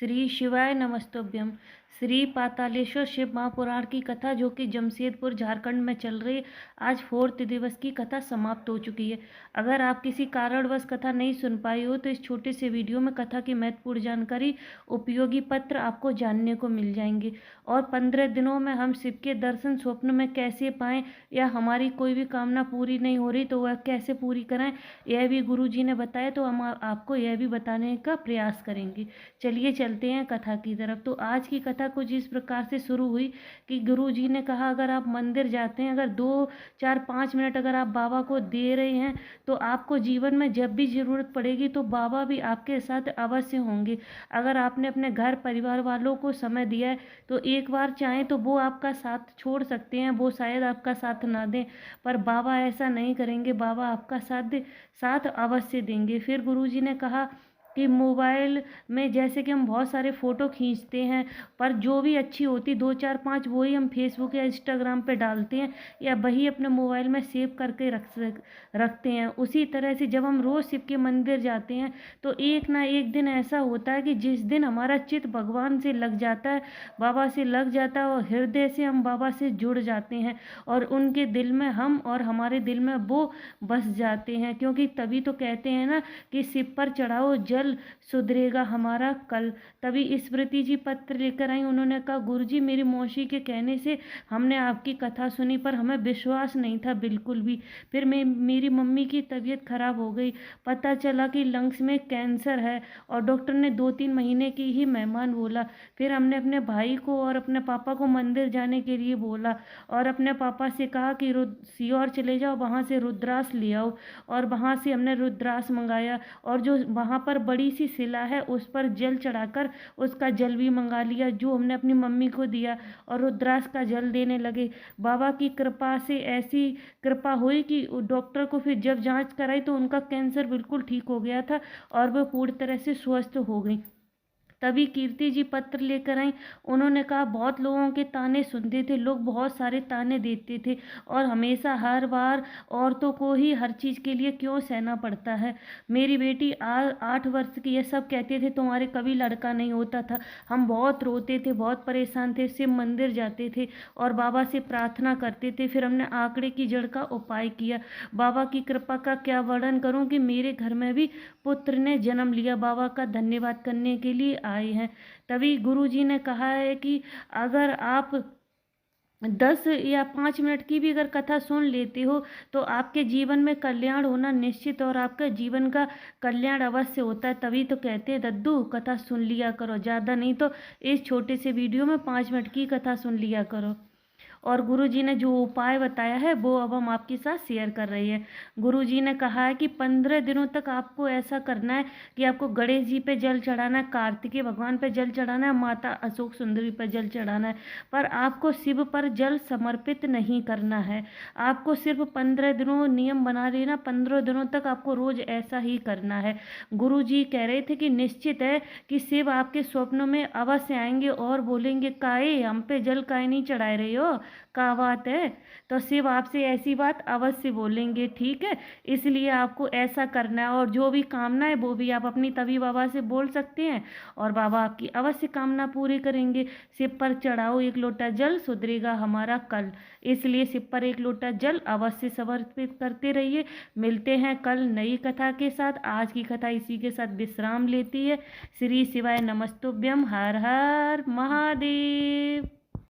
श्री शिवाय नमस्तुभ्यम। श्री पातालेश्वर शिव महापुराण की कथा जो कि जमशेदपुर झारखंड में चल रही, आज 4th दिवस की कथा समाप्त हो चुकी है। अगर आप किसी कारणवश कथा नहीं सुन पाई हो तो इस छोटे से वीडियो में कथा की महत्वपूर्ण जानकारी, उपयोगी पत्र आपको जानने को मिल जाएंगे। और 15 दिनों में हम शिव के दर्शन स्वप्न में कैसे पाएं, या हमारी कोई भी कामना पूरी नहीं हो रही तो वह कैसे पूरी करें, यह भी गुरु जी ने बताया, तो हम आपको यह भी बताने का प्रयास करेंगे। चलिए चलते हैं कथा की तरफ। तो आज की कथा कुछ इस प्रकार से शुरू हुई कि गुरु जी ने कहा, अगर आप मंदिर जाते हैं, अगर 2, 4, 5 मिनट अगर आप बाबा को दे रहे हैं तो आपको जीवन में जब भी ज़रूरत पड़ेगी तो बाबा भी आपके साथ अवश्य होंगे। अगर आपने अपने घर परिवार वालों को समय दिया है तो एक बार चाहें तो वो आपका साथ छोड़ सकते हैं, वो शायद आपका साथ ना दें, पर बाबा ऐसा नहीं करेंगे। बाबा आपका साथ अवश्य देंगे। फिर गुरु जी ने कहा कि मोबाइल में जैसे कि हम बहुत सारे फ़ोटो खींचते हैं, पर जो भी अच्छी होती 2, 4, 5 वही हम फेसबुक या इंस्टाग्राम पे डालते हैं, या वही अपने मोबाइल में सेव करके रखते हैं। उसी तरह से जब हम रोज़ शिव के मंदिर जाते हैं तो एक ना एक दिन ऐसा होता है कि जिस दिन हमारा चित्त भगवान से लग जाता है, बाबा से लग जाता है, और हृदय से हम बाबा से जुड़ जाते हैं और उनके दिल में हम और हमारे दिल में वो बस जाते हैं। क्योंकि तभी तो कहते हैं ना कि शिव पर चढ़ाओ जल, सुधरेगा हमारा कल। तभी स्मृति जी पत्र लेकर आई। उन्होंने कहा, गुरुजी मेरी मौसी के कहने से हमने आपकी कथा सुनी, पर हमें विश्वास नहीं था बिल्कुल भी। फिर मेरी मम्मी की तबीयत खराब हो गई, पता चला कि लंग्स में कैंसर है और डॉक्टर ने 2-3 महीने की ही मेहमान बोला। फिर हमने अपने भाई को और अपने पापा को मंदिर जाने के लिए बोला और अपने पापा से कहा कि सियोर चले जाओ, वहाँ से रुद्राक्ष ले आओ, और वहाँ से हमने रुद्राक्ष मंगाया और जो वहाँ पर बड़ी सी शिला है उस पर जल चढ़ाकर उसका जल भी मंगा लिया जो हमने अपनी मम्मी को दिया, और रुद्राक्ष का जल देने लगे। बाबा की कृपा से ऐसी कृपा हुई कि डॉक्टर को फिर जब जांच कराई तो उनका कैंसर बिल्कुल ठीक हो गया था और वह पूरी तरह से स्वस्थ हो गई। तभी कीर्ति जी पत्र लेकर आई। उन्होंने कहा, बहुत लोगों के ताने सुनते थे, लोग बहुत सारे ताने देते थे और हमेशा हर बार औरतों को ही हर चीज़ के लिए क्यों सहना पड़ता है। मेरी बेटी 8 वर्ष की है, सब कहते थे तुम्हारे कभी लड़का नहीं होता था। हम बहुत रोते थे, बहुत परेशान थे, शिव मंदिर जाते थे और बाबा से प्रार्थना करते थे। फिर हमने आंकड़े की जड़ का उपाय किया। बाबा की कृपा का क्या वर्णन करूं कि मेरे घर में भी पुत्र ने जन्म लिया। बाबा का धन्यवाद करने के लिए आए हैं। तभी गुरु जी ने कहा है कि अगर आप 10 या 5 मिनट की भी अगर कथा सुन लेते हो तो आपके जीवन में कल्याण होना निश्चित, और आपका जीवन का कल्याण अवश्य होता है। तभी तो कहते हैं दद्दू कथा सुन लिया करो, ज़्यादा नहीं तो इस छोटे से वीडियो में 5 मिनट की कथा सुन लिया करो। और गुरुजी ने जो उपाय बताया है वो अब हम आपके साथ शेयर कर रहे हैं। गुरुजी ने कहा है कि 15 दिनों तक आपको ऐसा करना है कि आपको गणेश जी पे जल चढ़ाना है, कार्तिकेय भगवान पे जल चढ़ाना है, माता अशोक सुंदरी पर जल चढ़ाना है, पर आपको शिव पर जल समर्पित नहीं करना है। आपको सिर्फ 15 दिनों नियम बना लेना, 15 दिनों तक आपको रोज ऐसा ही करना है। गुरुजी कह रहे थे कि निश्चित है कि शिव आपके स्वप्नों में अवश्य आएंगे और बोलेंगे, काहे हम पे जल काहे नहीं चढ़ाए रहे हो, क्या बात है। तो शिव आपसे ऐसी बात अवश्य बोलेंगे, ठीक है। इसलिए आपको ऐसा करना है और जो भी कामना है वो भी आप अपनी तभी बाबा से बोल सकते हैं और बाबा आपकी अवश्य कामना पूरी करेंगे। शिव पर चढ़ाओ 1 लोटा जल, सुधरेगा हमारा कल। इसलिए शिव पर 1 लोटा जल अवश्य समर्पित करते रहिए। मिलते हैं कल नई कथा के साथ। आज की कथा इसी के साथ विश्राम लेती है। श्री शिवाय नमस्तुभ्यम। हर हर महादेव।